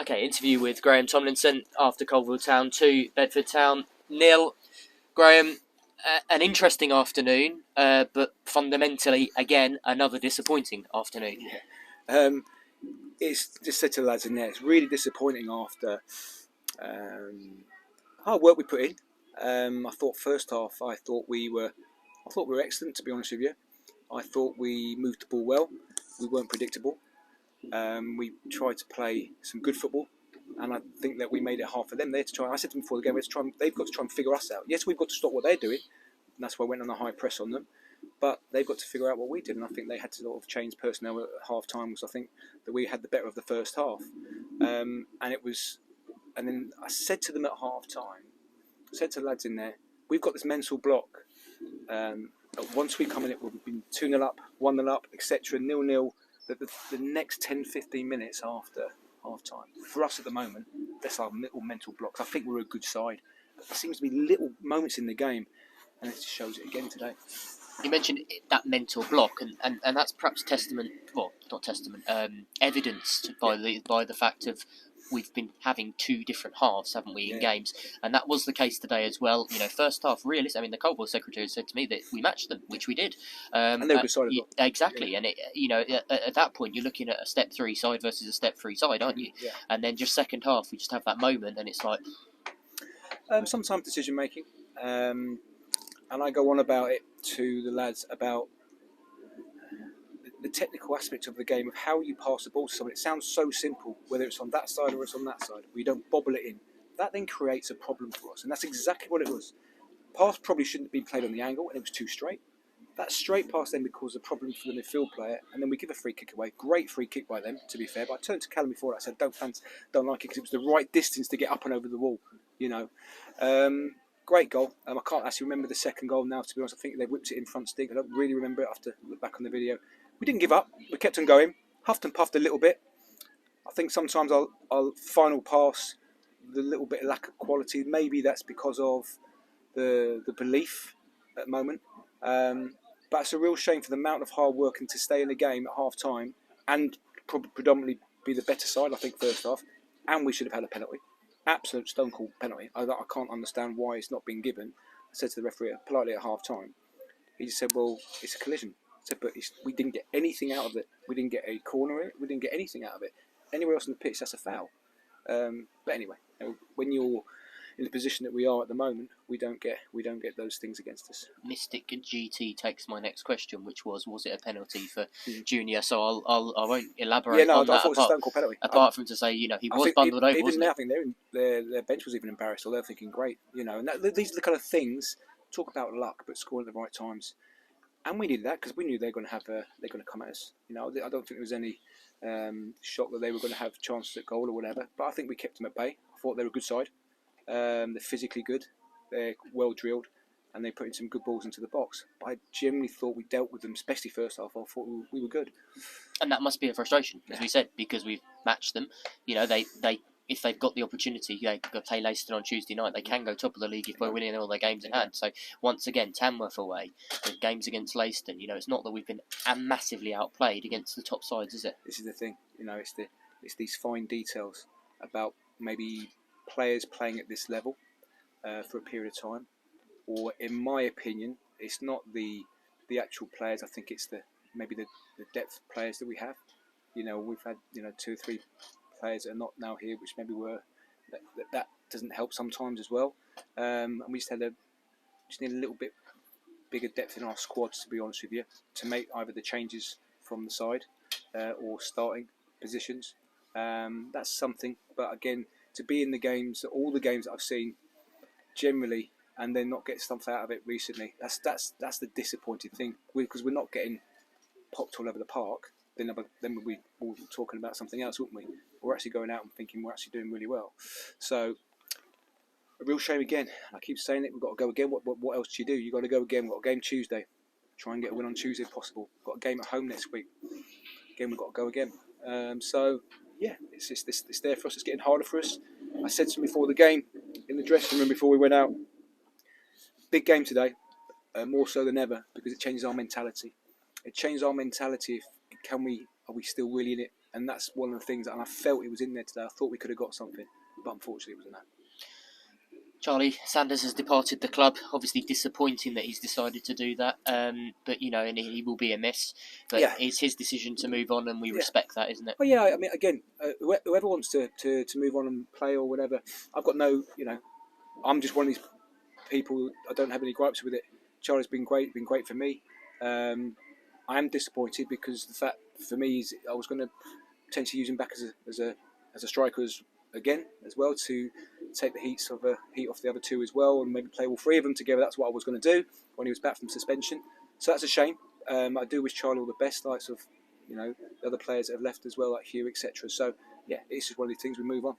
Okay, interview with Graeme Tomlinson after Coalville Town 2, Bedford Town 0. Graeme, an interesting afternoon, but fundamentally, again, another disappointing afternoon. Yeah. It's just said to the lads in there, it's really disappointing after hard work we put in. I thought first half, I thought we were excellent, to be honest with you. I thought we moved the ball well. We weren't predictable. We tried to play some good football, and I think that we made it hard for them. They had to try. I said to them before the game, they've got to try and figure us out. Yes, we've got to stop what they're doing, and that's why I went on a high press on them. But they've got to figure out what we did, and I think they had to sort of change personnel at half time, because I think that we had the better of the first half. And then I said to them at half time, I said to the lads in there, we've got this mental block. Once we come in, we've been 2-0 up, 1-0 up, etc., 0-0. The next 10-15 minutes after half time, for us at the moment, that's our little mental blocks. I think we're a good side. There seems to be little moments in the game, and it just shows it again today. You mentioned that mental block, and that's perhaps evidenced by the fact of we've been having two different halves, haven't we, in games, and that was the case today as well. You know, first half, really. I mean, the Coalville secretary said to me that we matched them, which we did. And they were good side as well. Exactly, yeah. And at that point, you're looking at a step 3 side versus a step 3 side, aren't you? Yeah. And then just second half, we just have that moment, and it's like sometimes decision making. And I go on about it to the lads about the technical aspect of the game, of how you pass the ball to someone. It sounds so simple, whether it's on that side or it's on that side. We don't bobble it in. That then creates a problem for us, and that's exactly what it was. Pass probably shouldn't have been played on the angle, and it was too straight. That straight pass then caused a problem for the midfield player, and then we give a free kick away. Great free kick by them, to be fair. But I turned to Callum before that. I said, don't like it, because it was the right distance to get up and over the wall. You know. Great goal. I can't actually remember the second goal now, to be honest. I think they whipped it in front stick. I don't really remember it. I have to look back on the video. We didn't give up. We kept on going. Huffed and puffed a little bit. I think sometimes our final pass, the little bit of lack of quality, maybe that's because of the belief at the moment. But it's a real shame for the amount of hard work and to stay in the game at half time and predominantly be the better side, I think, first half. And we should have had a penalty. Absolute stone cold penalty. I can't understand why it's not been given. I said to the referee politely at half time. He just said, well, it's a collision. I said, but we didn't get anything out of it. We didn't get a corner in it. We didn't get anything out of it. Anywhere else in the pitch, that's a foul. But anyway, when you're in the position that we are at the moment, we don't get those things against us. Mystic GT takes my next question, which was it a penalty for Junior? So I won't elaborate on that. I thought it was a stone cold penalty. Apart from to say, he was bundled over, wasn't it? I think their bench was even embarrassed, or they're thinking, great, and these are the kind of things. Talk about luck, but scoring at the right times, and we needed that because we knew they're going to come at us. I don't think there was any shock that they were going to have chances at goal or whatever. But I think we kept them at bay. I thought they were a good side. They're physically good, they're well drilled, and they put in some good balls into the box. But I generally thought we dealt with them, especially first half. I thought we were good. And that must be a frustration, as we said, because we've matched them. They if they've got the opportunity, they could play Leicester on Tuesday night. They can go top of the league if we're winning all their games in hand. So once again, Tamworth away, the games against Leicester. It's not that we've been massively outplayed against the top sides, is it? This is the thing. It's these fine details about maybe players playing at this level for a period of time, or in my opinion, it's not the actual players. I think it's maybe the depth players that we have. We've had 2 or 3 players that are not now here, which maybe that doesn't help sometimes as well. And we just need a little bit bigger depth in our squads, to be honest with you, to make either the changes from the side or starting positions. That's something. But again, to be in the games, all the games that I've seen, generally, and then not get stuff out of it recently, that's the disappointing thing, because we're not getting popped all over the park. Then we were talking about something else, wouldn't we? We're actually going out and thinking we're actually doing really well. So a real shame again. I keep saying it. We've got to go again. What else do you do? You've got to go again. We've got a game Tuesday. Try and get a win on Tuesday if possible. We've got a game at home next week. Again, we've got to go again. So yeah, it's there for us. It's getting harder for us. I said to him before the game in the dressing room before we went out, big game today, more so than ever, because it changes our mentality. It changes our mentality. Are we still really in it And that's one of the things, and I felt it was in there today. I thought we could have got something, but unfortunately it wasn't that. Charlie Sanders has departed the club. Obviously disappointing that he's decided to do that. But and he will be a miss. But it's his decision to move on, and we respect that, isn't it? Well, yeah. I mean, again, whoever wants to move on and play or whatever, I've got no. I'm just one of these people. I don't have any gripes with it. Charlie's been great for me. I am disappointed because the fact for me is I was going to potentially use him back as a striker again as well, to take the heat off the other two as well, and maybe play all three of them together. That's what I was going to do when he was back from suspension. So that's a shame. I do wish Charlie all the best, like sort of, the other players that have left as well, like Hugh, etc. So yeah, it's just one of these things. We move on.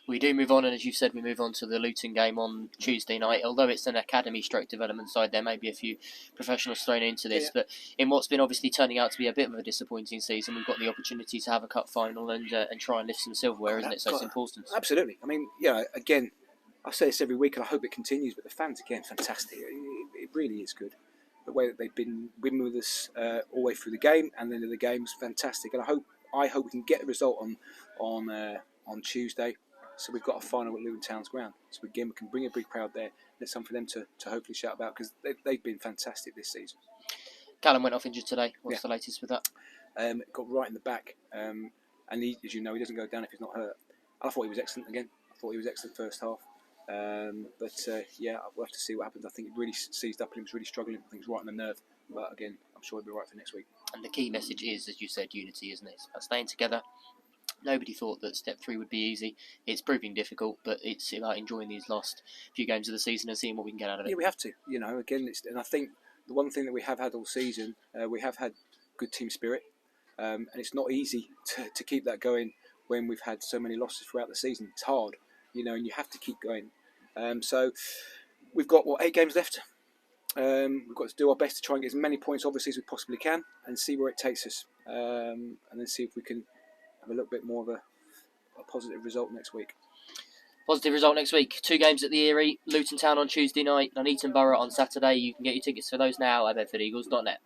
We do move on, and as you said, we move on to the Luton game on Tuesday night. Although it's an academy stroke development side, there may be a few professionals thrown into this. But in what's been obviously turning out to be a bit of a disappointing season, we've got the opportunity to have a cup final and try and lift some silverware, isn't it? So it's important. Absolutely. I mean, again, I say this every week, and I hope it continues. But the fans, again, fantastic. It really is good. The way that they've been with us all the way through the game, and then the game's fantastic. And I hope we can get the result on Tuesday. So we've got a final at Luton Town's ground. So again, we can bring a big crowd there. And it's something for them to hopefully shout about, because they've been fantastic this season. Callum went off injured today. What's the latest with that? Got right in the back. And he, as you know, he doesn't go down if he's not hurt. I thought he was excellent again. I thought he was excellent first half. We'll have to see what happens. I think it really seized up and he was really struggling. I think it's right on the nerve. But again, I'm sure he'll be right for next week. And the key message is, as you said, unity, isn't it? It's about staying together. Nobody thought that step 3 would be easy. It's proving difficult, but it's about enjoying these last few games of the season and seeing what we can get out of it. Yeah, we have to. Again, and I think the one thing that we have had all season, we have had good team spirit, and it's not easy to keep that going when we've had so many losses throughout the season. It's hard, and you have to keep going. So we've got 8 games left. We've got to do our best to try and get as many points, obviously, as we possibly can, and see where it takes us, and then see if we can have a little bit more of a positive result next week. Positive result next week. 2 games at the Erie, Luton Town on Tuesday night, Nuneaton Borough on Saturday. You can get your tickets for those now at bedfordeagles.net.